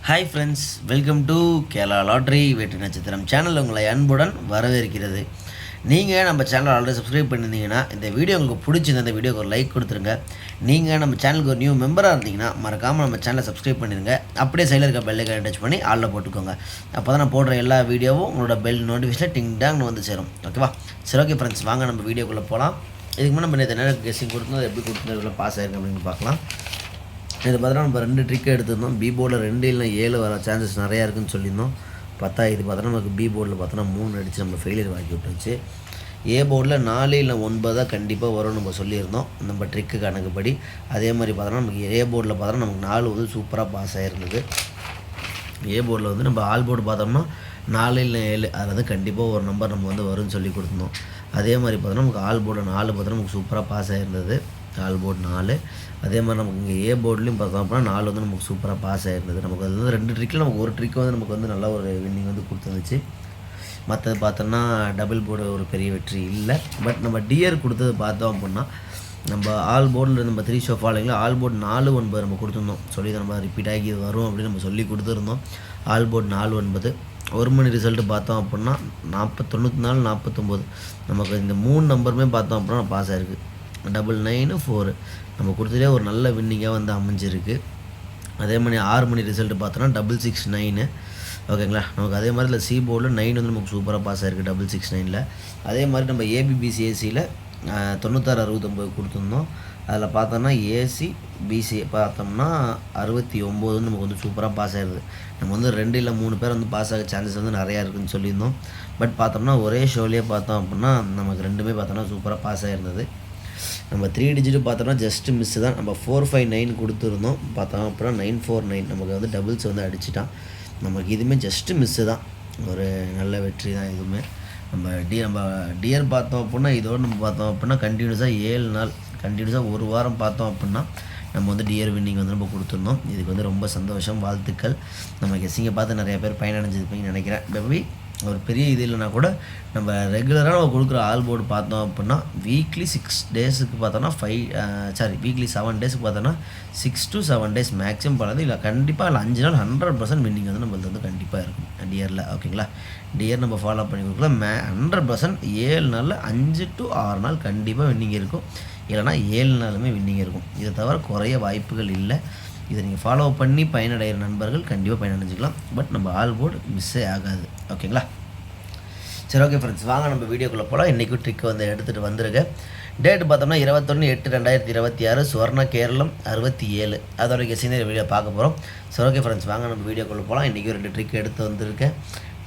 Hi friends, welcome to Kerala lottery வெற்றி நட்சத்திரம் channel உங்களை அன்புடன் வரவேற்கிறது. நீங்கள் நம்ம சேனல் ஆல்ரெடி சப்ஸ்கிரைப் பண்ணியிருந்தீங்கன்னா இந்த வீடியோ உங்களுக்கு பிடிச்சிருந்த இந்த வீடியோக்கு ஒரு லைக் கொடுத்துருங்க. நீங்கள் நம்ம சேனலுக்கு ஒரு நியூ மெம்பராக இருந்தீங்கன்னா மறக்காமல் நம்ம சேனலை சப்ஸ்கிரைப் பண்ணிடுங்க. அப்படியே சைடில் இருக்க பெல் ஐக்கானை டச் பண்ணி ஆளில் போட்டுக்கோங்க. அப்போ தான் நான் போடுற எல்லா வீடியோவும் உங்களோட பெல் நோட்டிஃபிகேஷன் டிங் டாங்னு வந்து சேரும். ஓகேவா? சரி, ஓகே ஃப்ரெண்ட்ஸ், வாங்க நம்ம வீடியோக்குள்ளே போகலாம். இதுக்கு முன்னாடி நம்ம நேற்று நேரம் கெஸ்ஸிங் கொடுத்தோம், எப்படி கொடுத்தது பாஸ் ஆயிருக்கு அப்படின்னு பார்க்கலாம். இது பார்த்தோன்னா நம்ம 2 ட்ரிக்கை எடுத்திருந்தோம். பி போர்டில் 2 இல்லை 7 வர சான்சஸ் நிறையா இருக்குதுன்னு சொல்லியிருந்தோம். பார்த்தா இது பார்த்தோன்னா நமக்கு பி போர்டில் பார்த்தோன்னா 3 அடித்து நம்ம ஃபெயிலியர் வாங்கி விட்டுருச்சு. ஏ போர்டில் 4 இல்லை 9 தான் கண்டிப்பாக வரும்னு நம்ம சொல்லியிருந்தோம் நம்ம ட்ரிக்கு கணக்குப்படி. அதே மாதிரி பார்த்தோன்னா நமக்கு ஏ போர்டில் பார்த்தோன்னா நமக்கு 4 வந்து சூப்பராக பாஸ் ஆகிருந்தது. ஏ போர்டில் வந்து நம்ம ஆல் போர்டு பார்த்தோம்னா 4 இல்லை 7 அதில் வந்து கண்டிப்பாக ஒரு நம்பர் நம்ம வந்து வரும்னு சொல்லி கொடுத்துருந்தோம். அதே மாதிரி பார்த்தோன்னா நமக்கு ஆல் போர்டு 4 பார்த்தோன்னா நமக்கு சூப்பராக பாஸ் ஆகிருந்தது. All board 4. அதே மாதிரி நமக்கு இங்கே ஏ போர்ட்லேயும் பார்த்தோம் அப்படின்னா 4 வந்து நமக்கு சூப்பராக பாஸ் ஆகிருந்தது. நமக்கு அது வந்து 2 ட்ரிக்கில் நமக்கு ஒரு ட்ரிக் வந்து நமக்கு வந்து நல்ல ஒரு வின்னிங் வந்து கொடுத்துருந்துச்சு. மற்றது பார்த்தோன்னா டபுள் போர்டு ஒரு பெரிய வெற்றி இல்லை. பட் நம்ம டிஆர் கொடுத்தது பார்த்தோம் அப்படின்னா நம்ம ஆல் போர்டில் நம்ம 3 ஷோ ஃபாலோங்களா ஆல் போர்டு 4 9 நம்ம கொடுத்துருந்தோம். சொல்லி நம்ம ரிப்பீட் ஆகி வரும் அப்படின்னு நம்ம சொல்லி கொடுத்துருந்தோம். ஆல் போர்டு 4 9 1 மணி ரிசல்ட்டு பார்த்தோம் அப்படின்னா 94 49 நமக்கு இந்த 3 நம்பருமே பார்த்தோம் அப்படின்னா பாஸ் ஆகிருக்கு. 99 4 நம்ம கொடுத்ததே ஒரு நல்ல வின்னிங்காக வந்து அமைஞ்சிருக்கு. அதே மாதிரி 6 மணி ரிசல்ட்டு பார்த்தோன்னா 669. ஓகேங்களா? நமக்கு அதே மாதிரி இல்லை சி போர்டில் 9 வந்து நமக்கு சூப்பராக பாஸ் ஆகிருக்கு 669. அதே மாதிரி நம்ம ஏபிபிசிஏசியில் 96 69 கொடுத்துருந்தோம். அதில் பார்த்தோம்னா ஏசி பிசி பார்த்தோம்னா 69 வந்து நமக்கு வந்து சூப்பராக பாஸ் ஆகிடுது. நம்ம வந்து 2 இல்லை 3 பேர் வந்து பாஸ் ஆக சான்சஸ் வந்து நிறையா இருக்குதுன்னு சொல்லியிருந்தோம். பட் பார்த்தோம்னா ஒரே ஷோலேயே பார்த்தோம் அப்படின்னா நமக்கு 2மே பார்த்தோம்னா சூப்பராக பாஸ் ஆகிருந்தது. நம்ம 3 டிஜிட்டு பார்த்தோம்னா ஜஸ்ட்டு மிஸ்ஸு தான். நம்ம 459 கொடுத்துருந்தோம். பார்த்தோம் அப்புறம் 949 நமக்கு வந்து டபுள்ஸ் வந்து அடிச்சிட்டான். நமக்கு இதுவுமே ஜஸ்ட்டு மிஸ்ஸு தான். ஒரு நல்ல வெற்றி தான் இதுவுமே. நம்ம டியர் பார்த்தோம் அப்படின்னா இதோடு நம்ம பார்த்தோம் அப்படின்னா கண்டினியூஸாக 7 நாள் கண்டினியூஸாக 1 வாரம் பார்த்தோம் அப்படின்னா நம்ம வந்து டியர் வின்னிங் வந்து நம்ம கொடுத்துருந்தோம். இதுக்கு வந்து ரொம்ப சந்தோஷம், வாழ்த்துக்கள். நம்ம கெஸ்ஸிங்கை பார்த்து நிறைய பேர் பயனடைஞ்சிருப்பீங்கன்னு நினைக்கிறேன். மேபி ஒரு பெரிய இது இல்லைனா கூட நம்ம ரெகுலராக நம்ம கொடுக்குற ஆல் போர்டு பார்த்தோம் அப்படின்னா வீக்லி 6 டேஸுக்கு பார்த்தோன்னா வீக்லி 7 டேஸுக்கு பார்த்தோன்னா 6 to 7 டேஸ் மேக்ஸிமம் பண்ணது இல்லை. கண்டிப்பாக இல்லை 5 நாள் 100% வின்னிங் வந்து நம்மளுக்கு வந்து கண்டிப்பாக இருக்கும் டியரில். ஓகேங்களா? டியர் நம்ம ஃபாலோ பண்ணி கொடுக்கலாம். 100% 7 நாளில் 5 to 6 நாள் கண்டிப்பாக வின்னிங் இருக்கும். இல்லைனா 7 நாளுமே வின்னிங் இருக்கும். இதை தவிர குறைய வாய்ப்புகள் இல்லை. இதை நீங்கள் ஃபாலோ பண்ணி பயனடைகிற நண்பர்கள் கண்டிப்பாக பயனடைஞ்சிக்கலாம். பட் நம்ம ஆல் போர்டு மிஸ்ஸே ஆகாது. ஓகேங்களா? சரி, ஓகே ஃப்ரெண்ட்ஸ், வாங்க நம்ம வீடியோக்குள்ளே போகலாம். இன்றைக்கும் ட்ரிக் வந்து எடுத்துகிட்டு வந்துருங்க. டேட்டு பார்த்தோம்னா 21/8/2026 சுவர்ண கேரளம் 67 அதோட கெஸ்ஸிங் வீடியோ பார்க்க போகிறோம். சரி, ஓகே ஃப்ரெண்ட்ஸ், வாங்க நம்ம வீடியோக்குள்ளே போகலாம். இன்றைக்கி 2 ட்ரிக் எடுத்து வந்திருக்கேன்.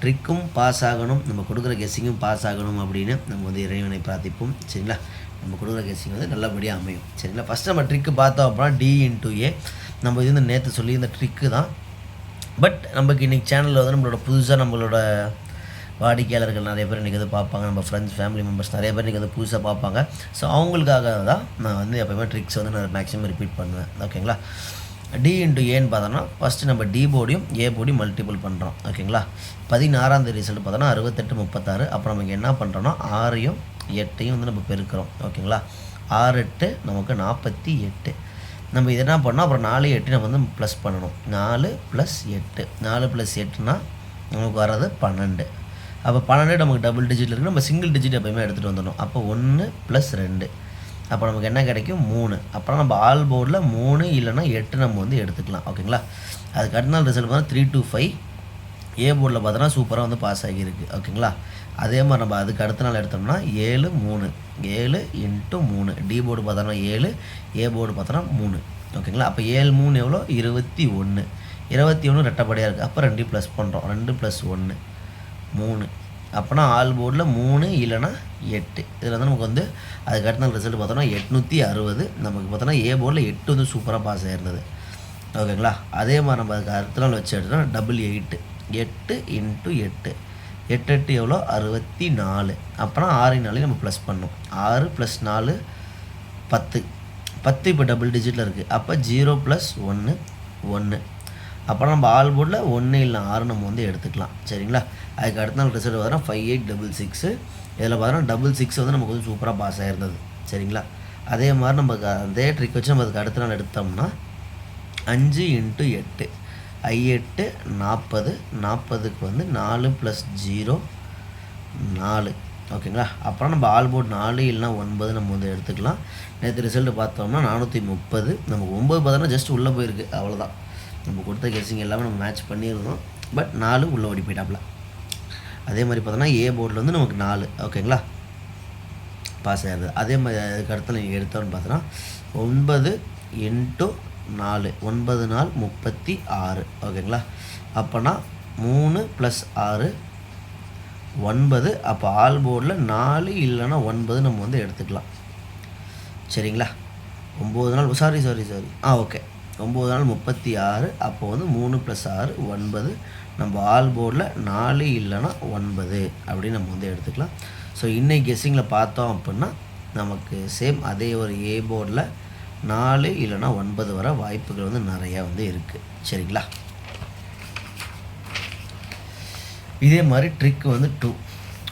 ட்ரிக்கும் பாஸ் ஆகணும், நம்ம கொடுக்குற கெஸ்ஸிங்கும் பாஸ் ஆகணும் அப்படின்னு நம்ம வந்து இறைவனை பிரார்த்திப்போம். சரிங்களா? நம்ம கொடுக்குற கெஸ்ஸிங் வந்து நல்லபடியாக அமையும். சரிங்களா? ஃபஸ்ட்டு நம்ம ட்ரிக்கு பார்த்தோம் அப்படின்னா D/A. நம்ம இது வந்து நேற்று சொல்லி இந்த ட்ரிக்கு தான். பட் நமக்கு இன்றைக்கி சேனலில் வந்து நம்மளோட புதுசாக நம்மளோட வாடிக்கையாளர்கள் நிறைய பேர் இன்றைக்கி வந்து பார்ப்பாங்க. நம்ம ஃப்ரெண்ட்ஸ் ஃபேமிலி மெம்பர்ஸ் நிறைய பேர் இன்றைக்கி வந்து புதுசாக பார்ப்பாங்க. ஸோ அவங்களுக்காக தான் நான் வந்து எப்போயுமே ட்ரிக்ஸ் வந்து நான் மேக்ஸிமம் ரிப்பீட் பண்ணுவேன். ஓகேங்களா? D/Aன்னு பார்த்தோன்னா ஃபஸ்ட்டு நம்ம டி போர்டையும் ஏ போர்டையும் மல்டிபிள் பண்ணுறோம். ஓகேங்களா? 16ஆம் தேதி ரிசல்ட் பார்த்தோன்னா 68 36. அப்புறம் நமக்கு என்ன பண்ணுறோன்னா 6யும் 8யும் வந்து நம்ம பெருக்கிறோம். ஓகேங்களா? 6 8 நமக்கு 48. நம்ம இது என்ன பண்ணோம், அப்புறம் 4 8 நம்ம வந்து ப்ளஸ் பண்ணணும். 4 + 8 4 + 8னா நமக்கு வர்றது 12. அப்போ 12 நமக்கு டபுள் டிஜிட்டில் இருக்குது. நம்ம சிங்கிள் டிஜிட் எப்போயுமே எடுத்துகிட்டு வந்துடணும். அப்போ 1 + 2 அப்போ நமக்கு என்ன கிடைக்கும் 3. அப்புறம் நம்ம ஆல் போர்டில் 3 இல்லைனா 8 நம்ம வந்து எடுத்துக்கலாம். ஓகேங்களா? அதுக்கு அடுத்த நாள் ரிசல்ட் பார்த்தா 3 to 5 ஏ போர்டில் பார்த்தோன்னா சூப்பராக வந்து பாஸ் ஆகியிருக்கு. ஓகேங்களா? அதே மாதிரி நம்ம அதுக்கு அடுத்த நாள் எடுத்தோம்னா 7 3 7 × 3 டி போர்டு பார்த்தோன்னா 7 ஏ போர்டு பார்த்தோன்னா 3. ஓகேங்களா? அப்போ 7 3 எவ்வளோ 21 21 ரெட்டப்படியாக இருக்குது. அப்போ 2 ப்ளஸ் பண்ணுறோம். 2 + 1 3. அப்போனா ஆல் போர்டில் 3 இல்லைனா 8 இதில் வந்து நமக்கு வந்து அதுக்கு அடுத்த நாள் ரிசல்ட் பார்த்தோன்னா 860. நமக்கு பார்த்தோன்னா ஏ போர்டில் 8 வந்து சூப்பராக பாஸ் ஆகிருந்தது. ஓகேங்களா? அதே மாதிரி நம்ம அதுக்கு அடுத்த நாள் வச்சு எடுத்தோம்னா 8 8 × 8 8 8 எவ்வளோ 64. அப்புறம் 6 4 நம்ம ப்ளஸ் பண்ணோம். 6 + 4 10 10 இப்போ டபுள் டிஜிட்டில் இருக்குது. அப்போ 0 + 1 1. அப்புறம் நம்ம ஆல் போர்டில் 1 இல்லை 6 நம்ம வந்து எடுத்துக்கலாம். சரிங்களா? அதுக்கு அடுத்த நாள் ரிசல்ட் பார்த்தோன்னா 5866. இதில் பார்த்தோன்னா 66 வந்து நமக்கு வந்து சூப்பராக பாஸ் ஆகிருந்தது. சரிங்களா? அதே மாதிரி நம்ம அதே ட்ரிக் வச்சு நம்ம அதுக்கு அடுத்த நாள் எடுத்தோம்னா 5 × 8 I8 40, 40க்கு வந்து 4 + 0 4. ஓகேங்களா. அப்புறம் நம்ம ஆல் போர்டு 4 இல்லைனா 9 நம்ம வந்து எடுத்துக்கலாம். நேற்று ரிசல்ட்டு பார்த்தோம்னா 430. நமக்கு 9 பார்த்தோன்னா ஜஸ்ட் உள்ளே போயிருக்கு, அவ்வளோதான். நம்ம கொடுத்த கெஸ்ஸிங் எல்லாமே நம்ம மேட்ச் பண்ணியிருந்தோம். பட் 4 உள்ளே ஓடி போயிட்டாப்புல. அதே மாதிரி பார்த்தோன்னா ஏ போர்டில் வந்து நமக்கு 4. ஓகேங்களா, பாஸ் ஆகிடுது. அதே மாதிரி அதுக்கு அடுத்து நீங்கள் எடுத்தோன்னு பார்த்தோன்னா 9 × 4 9 4 36. ஓகேங்களா. அப்போனா 3 + 6 9. அப்போ ஆல் போர்டில் 4 இல்லைன்னா 9 நம்ம வந்து எடுத்துக்கலாம். சரிங்களா. 9 நாள் சாரி ஓகே 9 நாள் 36. அப்போ வந்து 3 + 6 9. நம்ம ஆல் போர்டில் 4 இல்லைன்னா 9 அப்படின்னு நம்ம வந்து எடுத்துக்கலாம். ஸோ இன்னைக்கு கெஸ்ஸிங்கில் பார்த்தோம் அப்படின்னா நமக்கு சேம் அதே ஒரு ஏ போர்டில் 4 இல்லைன்னா 9 வர வாய்ப்புகள் வந்து நிறையா வந்து இருக்குது. சரிங்களா. இதே மாதிரி ட்ரிக் வந்து 2.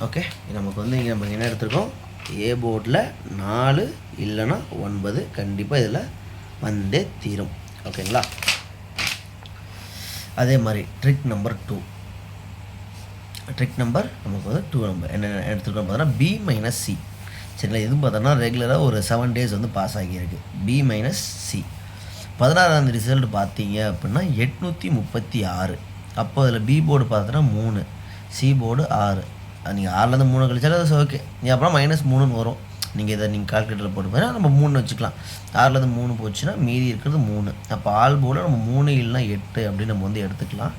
ஓகே, நமக்கு வந்து இங்கே நம்ம என்ன எடுத்துருக்கோம், ஏ போர்டில் 4 இல்லைன்னா 9 கண்டிப்பாக இதில் வந்தே தீரும். ஓகேங்களா. அதே மாதிரி ட்ரிக் நம்பர் 2. ட்ரிக் நம்பர் நமக்கு வந்து 2 நம்பர் என்ன எடுத்துருக்கோம் பார்த்தோன்னா B - C. சரிங்களா. இதுவும் பார்த்தோன்னா ரெகுலராக ஒரு 7 டேஸ் வந்து பாஸ் ஆகியிருக்கு. B - C 16ஆம் ரிசல்ட் பார்த்தீங்க அப்படின்னா 836. அப்போ அதில் பி போர்டு பார்த்தோன்னா 3, சி போர்டு 6. நீங்கள் 6லேருந்து 3 கழிச்சாலும் அது ஓகே. நீங்கள் அப்புறம் -3ன்னு வரும். நீங்கள் இதை நீங்கள் கால்குலேட்டரில் போட்டு போனால் நம்ம 3 வச்சுக்கலாம். 6லேருந்து 3 போச்சுன்னா மீதி இருக்கிறது 3. அப்போ ஆல் போர்டில் நம்ம 3 இல்லைனா 8 அப்படின்னு நம்ம வந்து எடுத்துக்கலாம்.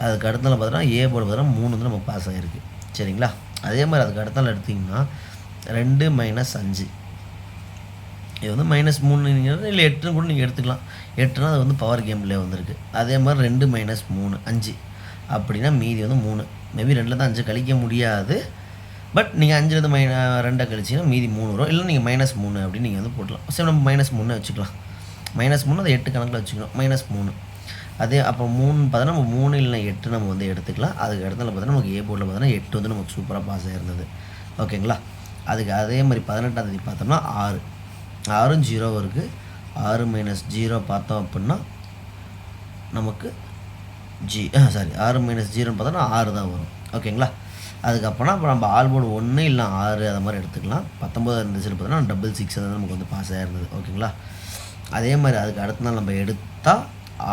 அதுக்கு அடுத்தால பார்த்தோன்னா ஏ போர்டு பார்த்தோன்னா 3 வந்து நமக்கு பாஸ் ஆகிருக்கு. சரிங்களா. அதே மாதிரி அதுக்கு அடுத்தால எடுத்திங்கன்னா 2 - 5. இது வந்து -3 நீங்கள் இல்லை 8ன்னு கூட நீங்கள் எடுத்துக்கலாம். 8னா அது வந்து பவர் கேம்லேயே வந்திருக்கு. அதே மாதிரி 2 - 3 5. அப்படின்னா மீதி வந்து 3. மேபி 2ல் தான் 5 கழிக்க முடியாது. பட் நீங்கள் 5லேருந்து -2 கழிச்சிங்கன்னா மீதி 3 வரும். இல்லை நீங்கள் -3 அப்படின்னு நீங்கள் வந்து போட்டலாம். சரி, நம்ம -3 வச்சுக்கலாம். -3 அதை 8 கணக்கில் வச்சுக்கணும். -3 அதே அப்போ 3 பார்த்தோன்னா நம்ம 3 இல்லைனா 8 நம்ம வந்து எடுத்துக்கலாம். அதுக்கு இடத்துல பார்த்தோன்னா நமக்கு ஏ போர்டில் பார்த்தோன்னா 8 வந்து நமக்கு சூப்பராக பாஸ் ஆகிருந்தது. ஓகேங்களா. அதுக்கு அதே மாதிரி 18ஆம் தேதி பார்த்தோம்னா 6 6ம் 0 இருக்குது. 6 - 0 பார்த்தோம் அப்படின்னா நமக்கு 6 - 0ன்னு பார்த்தோன்னா 6 தான் வரும். ஓகேங்களா. அதுக்கப்புறம் இப்போ நம்ம ஆல் போர்டு 1 இல்லை 6 அதை மாதிரி எடுத்துக்கலாம். 19ஆம் ரிசல்ட் பார்த்தோன்னா 66 தான் நமக்கு வந்து பாஸ் ஆகிருந்தது. ஓகேங்களா. அதே மாதிரி அதுக்கு அடுத்த நாள் நம்ம எடுத்தால்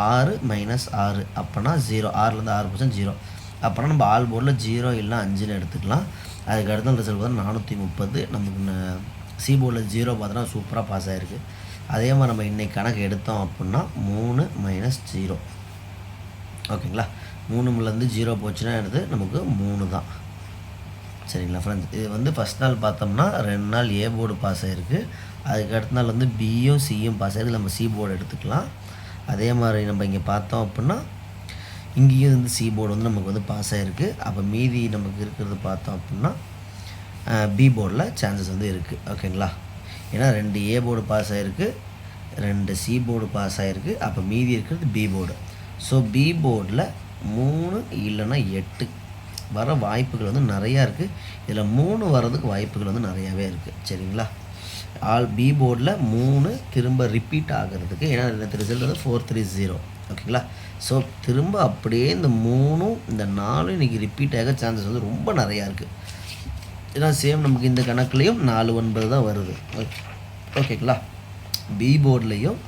6 - 6 அப்போனா 0. 6லேருந்து 6 போச்சுன்னா 0. அப்போனா நம்ம ஆல் போர்டில் 0 இல்லைனா 5ன்னு எடுத்துக்கலாம். அதுக்கு அடுத்த ரிசல்ட் பார்த்தா 430. நமக்கு சி போர்டில் 0 பார்த்தோன்னா சூப்பராக பாஸ் ஆகிருக்கு. அதே மாதிரி நம்ம இன்றைக்கி கணக்கு எடுத்தோம் அப்படின்னா 3 - 0. ஓகேங்களா. 3லேருந்து 0 போச்சுன்னா எடுத்து நமக்கு 3 தான். சரிங்களா ஃப்ரெண்ட்ஸ். இது வந்து ஃபஸ்ட் நாள் பார்த்தோம்னா 2 நாள் ஏ போர்டு பாஸ் ஆகிருக்கு. அதுக்கு அடுத்த நாள் வந்து பியும் சியும் பாஸ் ஆகிருக்கு. நம்ம சி போர்டு எடுத்துக்கலாம். அதே மாதிரி நம்ம இங்கே பார்த்தோம் அப்படின்னா இங்கேயும் வந்து சி போர்டு வந்து நமக்கு வந்து பாஸ் ஆகிருக்கு. அப்போ மீதி நமக்கு இருக்கிறது பார்த்தோம் அப்படின்னா பி போர்டில் சான்சஸ் வந்து இருக்குது. ஓகேங்களா. ஏன்னா 2 ஏ போர்டு பாஸ் ஆகிருக்கு, 2 சி போர்டு பாஸ் ஆகிருக்கு. அப்போ மீதி இருக்கிறது பி போர்டு. ஸோ பி போர்டில் 3 இல்லைன்னா 8 வர வாய்ப்புகள் வந்து நிறையா இருக்குது. இதில் 3 வர்றதுக்கு வாய்ப்புகள் வந்து நிறையாவே இருக்குது. சரிங்களா. ஆல் பி போர்டில் 3 திரும்ப ரிப்பீட் ஆகிறதுக்கு, ஏன்னா இந்த ரிசல்ட் வந்து 430. ஓகேங்களா. ஸோ திரும்ப அப்படியே இந்த 3ம் இந்த 4 இன்றைக்கி ரிப்பீட் ஆக சான்சஸ் வந்து ரொம்ப நிறையா இருக்குது. ஏன்னா சேம் நமக்கு இந்த கணக்குலேயும் 4 9 தான் வருது. ஓகேங்களா. பி போர்ட்லேயும்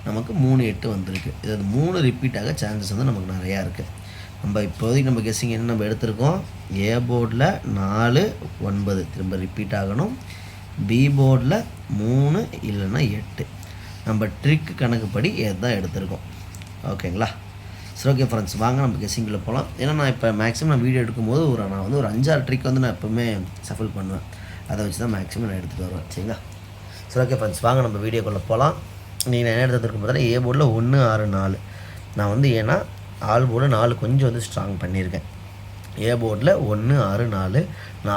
நமக்கு 3 8 வந்திருக்கு. இது 3 ரிப்பீட் ஆக சான்சஸ் வந்து நமக்கு நிறையா இருக்குது. நம்ம இப்போதைக்கு நம்ம கெஸ்ஸிங் என்ன நம்ம எடுத்திருக்கோம், ஏ போர்டில் 4 9 திரும்ப ரிப்பீட் ஆகணும். பி போர்டில் 3 இல்லைன்னா 8 நம்ம ட்ரிக் கணக்குப்படி தான் எடுத்திருக்கோம். ஓகேங்களா. சரி, ஓகே ஃப்ரெண்ட்ஸ், வாங்க நம்ம கெஸ்ஸிங்கில் போகலாம். ஏன்னா நான் இப்போ மேக்ஸிமம் நான் வீடியோ எடுக்கும்போது நான் வந்து ஒரு 5 6 ட்ரிக் வந்து நான் எப்போவுமே சஃபில் பண்ணுவேன். அதை வச்சு தான் மேக்ஸிமம் நான் எடுத்துகிட்டு வருவேன். சரிங்களா. சரி, ஓகே ஃப்ரெண்ட்ஸ், வாங்க நம்ம வீடியோக்குள்ளே போகலாம். நீங்கள் என்ன எடுத்துகிட்டு பார்த்தீங்கன்னா ஏ போர்டில் 1 6 4 நான் வந்து ஏன்னா ஆல் போர்டு 4 கொஞ்சம் வந்து ஸ்ட்ராங் பண்ணியிருக்கேன். ஏ போர்டில் 1 6 4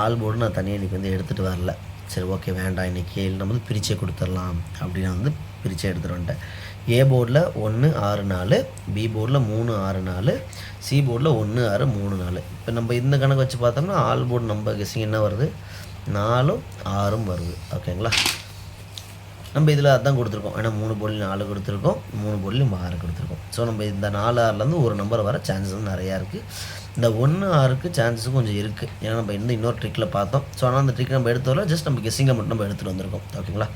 ஆல் போர்டு நான் தனியாக இன்றைக்கி வந்து எடுத்துகிட்டு வரல. சரி, ஓகே வேண்டாம் இன்றைக்கி நம்ம வந்து பிரிச்சே கொடுத்துடலாம் அப்படின்னு வந்து பிரிச்சே எடுத்துகிட்டு வந்துட்டேன். ஏ போர்டில் 1 6 4, பி போர்டில் 3 6 4, சி போர்டில் 1 6 3 4. இப்போ நம்ம இந்த கணக்கு வச்சு பார்த்தோம்னா ஆல் போர்டு நம்ம கெஸ்ஸிங் என்ன வருது, 4 6 வருது. ஓகேங்களா. நம்ம இதில் அதான் கொடுத்துருக்கோம். ஏன்னா 3 போர்டில் 4 கொடுத்துருக்கோம், 3 போர்டிலும் 6 கொடுத்துருக்கோம். ஸோ நம்ம இந்த 4 6லேருந்து ஒரு நம்பர் வர சான்சஸ் வந்து நிறையா இருக்குது. இந்த 1 6க்கு சான்சஸும் கொஞ்சம் இருக்குது. ஏன்னா நம்ம இன்னொரு ட்ரிக்கில் பார்த்தோம். ஸோ ஆனால் அந்த ட்ரிக் நம்ம எடுத்து வரல, ஜஸ்ட் நம்ம கெஸ்ஸிங்கில் மட்டும் நம்ம எடுத்துகிட்டு வந்திருக்கோம். ஓகேங்களா?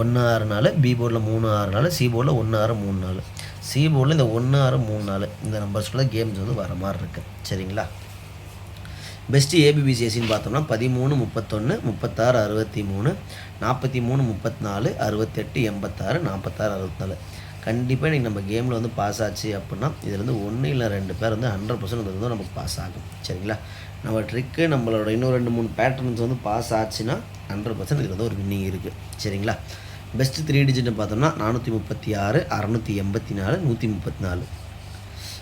1 6 பி போர்டில் 3 6 சி போர்டில் 1 6 3 4 சி போர்டில் இந்த 1 6 3 4 இந்த நம்பர்ஸ்குள்ளே கேம்ஸ் வந்து வர மாதிரி இருக்குது. சரிங்களா? பெஸ்ட்டு ஏபிபிசிஎஸ்சின்னு பார்த்தோம்னா 13 31 36 63 43 34 68 86 46 64. கண்டிப்பாக இன்றைக்கி நம்ம கேமில் வந்து பாஸ் ஆச்சு அப்படின்னா இதுலேருந்து 1 இல்லை 2 பேர் வந்து 100% வந்து நமக்கு பாஸ் ஆகும். சரிங்களா? நம்ம ட்ரிக்கு நம்மளோட இன்னும் 2 3 பேட்டர்ன்ஸ் வந்து பாஸ் ஆச்சுன்னா 100% இதில் வந்து ஒரு வின்னிங் இருக்குது. சரிங்களா? பெஸ்ட்டு 3 டிஜிட்னு பார்த்தோம்னா 436 684 134.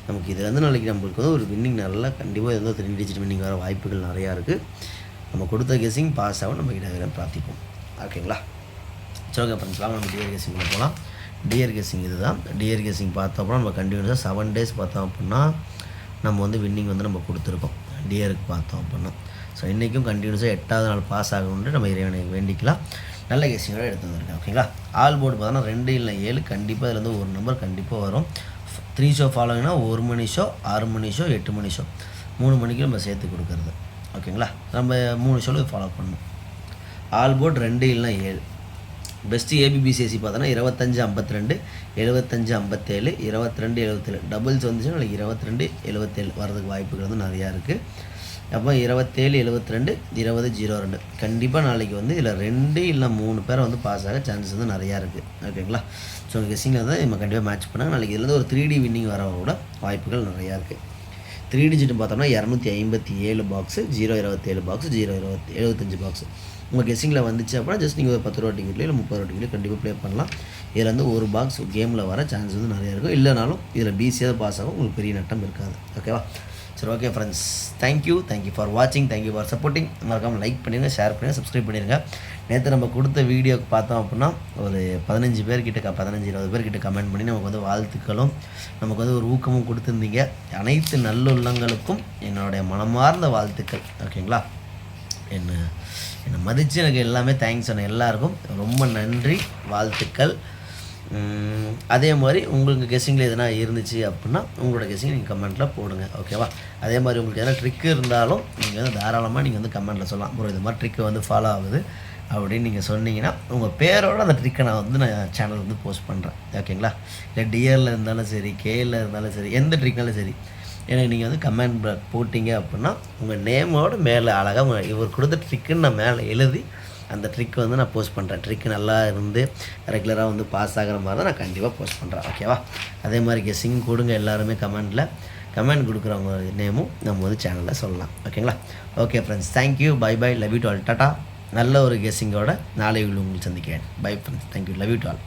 நமக்கு இதில் வந்து நாளைக்கு நம்மளுக்கு வந்து ஒரு வின்னிங் நல்லா கண்டிப்பாக இது வந்து 3 டிஜிட் வின்னிங் வர வாய்ப்புகள் நிறையா இருக்குது. நம்ம கொடுத்த கெஸ்ஸிங் பாஸ் ஆகும், நம்ம இடம் பிரார்த்திப்போம். ஓகேங்களா? சரி, ஓகே ஃப்ரெண்ட்ஸ், வாங்க நம்ம டிஆர் கெஸ்ஸிங்கில் போகலாம். டிஆர் கெஸ்ஸிங் இது தான். டிஆர் கெஸ்ஸிங் பார்த்தோம் அப்படின்னா நம்ம கண்டினியூஸாக 7 days பார்த்தோம் அப்படின்னா நம்ம வந்து வின்னிங் வந்து நம்ம கொடுத்துருக்கோம் டிஆருக்கு பார்த்தோம் அப்படின்னா. ஸோ இன்றைக்கும் கண்டினியூஸாக 8வது நாள் பாஸ் ஆகணுன்ட்டு நம்ம இறைவனை வேண்டிக்கலாம். நல்ல கெஸ்ஸிங்கோட எடுத்து வந்திருக்கேன். ஓகேங்களா? ஆல் போர்டு பார்த்தோன்னா 2 இல்லை 7 கண்டிப்பாக இதுலேருந்து ஒரு நம்பர் கண்டிப்பாக வரும். 3 ஷோ ஃபாலோவிங்னா 1 மணி ஷோ, 6 மணி ஷோ, 8 மணி ஷோ, 3 மணிக்கு நம்ம சேர்த்து கொடுக்குறது. ஓகேங்களா? நம்ம 3 ஷோவில் ஃபாலோ பண்ணணும். ஆல் போர்டு 2 இல்லைனா 7. பெஸ்ட்டு ஏபிபிசிஎஸ்சி பார்த்தோன்னா 25 52 75 57 22 77 டபுள்ஸ் வந்துச்சுன்னா நாளைக்கு 22 77 வரதுக்கு வாய்ப்புகள் வந்து நிறையா இருக்குது. அப்போ 27 72 20 02 கண்டிப்பாக நாளைக்கு வந்து இதில் 2 இல்லை 3 பேரை வந்து பாஸ் ஆக சான்சஸ் வந்து நிறையா இருக்குது. ஓகேங்களா? ஸோ கெஸ்ஸிங்கில் தான் நம்ம கண்டிப்பாக மேட்ச் பண்ணாங்க. நாளைக்கு இதில் ஒரு 3D வின்னிங் வர கூட வாய்ப்புகள் நிறையா இருக்குது. 3 டிஜிட் பார்த்தோம்னா 257 பாக்ஸு, 027 பாக்ஸு, 075 பாக்ஸு. உங்கள் கெஸ்ஸிங்கில் வந்துச்சு அப்படின்னா ஜஸ்ட் நீங்கள் ஒரு 10 ரூபா டிக்கெட்லையோ இல்லை 30 ரூபா டிக்கெட்லையோ கண்டிப்பாக ப்ளே பண்ணலாம். இதில் வந்து ஒரு பாக்ஸ் கேமில் வர சான்ஸ் வந்து நிறையா இருக்கும். இல்லைனாலும் இதில் பிசியாக பாஸ் ஆகும், உங்களுக்கு பெரிய நட்டம் இருக்காது. ஓகேவா? சரி, ஓகே ஃப்ரெண்ட்ஸ், தேங்க்யூ ஃபார் வாட்சிங், தேங்க்யூ ஃபார் சப்போர்ட்டிங். மறக்காமல் லைக் பண்ணிடுங்க, ஷேர் பண்ணுங்கள், சப்ஸ்கிரைப் பண்ணிடுங்க. நேற்று நம்ம கொடுத்த வீடியோக்கு பார்த்தோம் அப்படின்னா ஒரு 15 பேர்கிட்ட 15-20 பேர்கிட்ட கமெண்ட் பண்ணி நமக்கு வந்து வாழ்த்துக்களும் நமக்கு வந்து ஒரு ஊக்கமும் கொடுத்துருந்தீங்க. அனைத்து நல்லுள்ளங்களுக்கும் என்னுடைய மனமார்ந்த வாழ்த்துக்கள். ஓகேங்களா? என்னை மதித்து எனக்கு எல்லாமே தேங்க்ஸ் சொன்ன எல்லாருக்கும் ரொம்ப நன்றி, வாழ்த்துக்கள். அதே மாதிரி உங்களுக்கு கெஸ்ஸிங்கில் எதனா இருந்துச்சு அப்படின்னா உங்களோட கெஸ்ஸிங் நீங்கள் கமெண்ட்டில் போடுங்க. ஓகேவா? அதே மாதிரி உங்களுக்கு எதனா ட்ரிக்கு இருந்தாலும் நீங்கள் வந்து தாராளமாக நீங்கள் வந்து கமெண்ட்டில் சொல்லலாம். ப்ரோ இது மாதிரி ட்ரிக்கு வந்து ஃபாலோ ஆகுது அப்படின்னு நீங்கள் சொன்னீங்கன்னா உங்கள் பேரோட அந்த ட்ரிக்கை நான் சேனல் வந்து போஸ்ட் பண்ணுறேன். ஓகேங்களா? இல்லை டிஆரில் இருந்தாலும் சரி, கேயில் இருந்தாலும் சரி, எந்த ட்ரிக்னாலும் சரி, எனக்கு நீங்கள் வந்து கமெண்ட் போட்டிங்க அப்படின்னா உங்கள் நேமோட மேலே அழகாக இவர் கொடுத்த ட்ரிக்குன்னு நான் மேலே எழுதி அந்த ட்ரிக் வந்து நான் போஸ்ட் பண்ணுறேன். ட்ரிக்கு நல்லா இருந்து ரெகுலராக வந்து பாஸ் ஆகிற மாதிரி தான் நான் கண்டிப்பாக போஸ்ட் பண்ணுறேன். ஓகேவா? அதே மாதிரி கெஸ்ஸிங் கொடுங்க எல்லாருமே கமெண்ட் கொடுக்குறவங்க நேமும் நம்ம வந்து சேனலில் சொல்லலாம். ஓகேங்களா? Okay friends, thank you, bye bye, love you to all, tata. நல்ல ஒரு கெஸ்ஸிங்கோட நாளை உங்களுக்கு சந்திக்கிறேன். Bye friends, thank you, love you to all.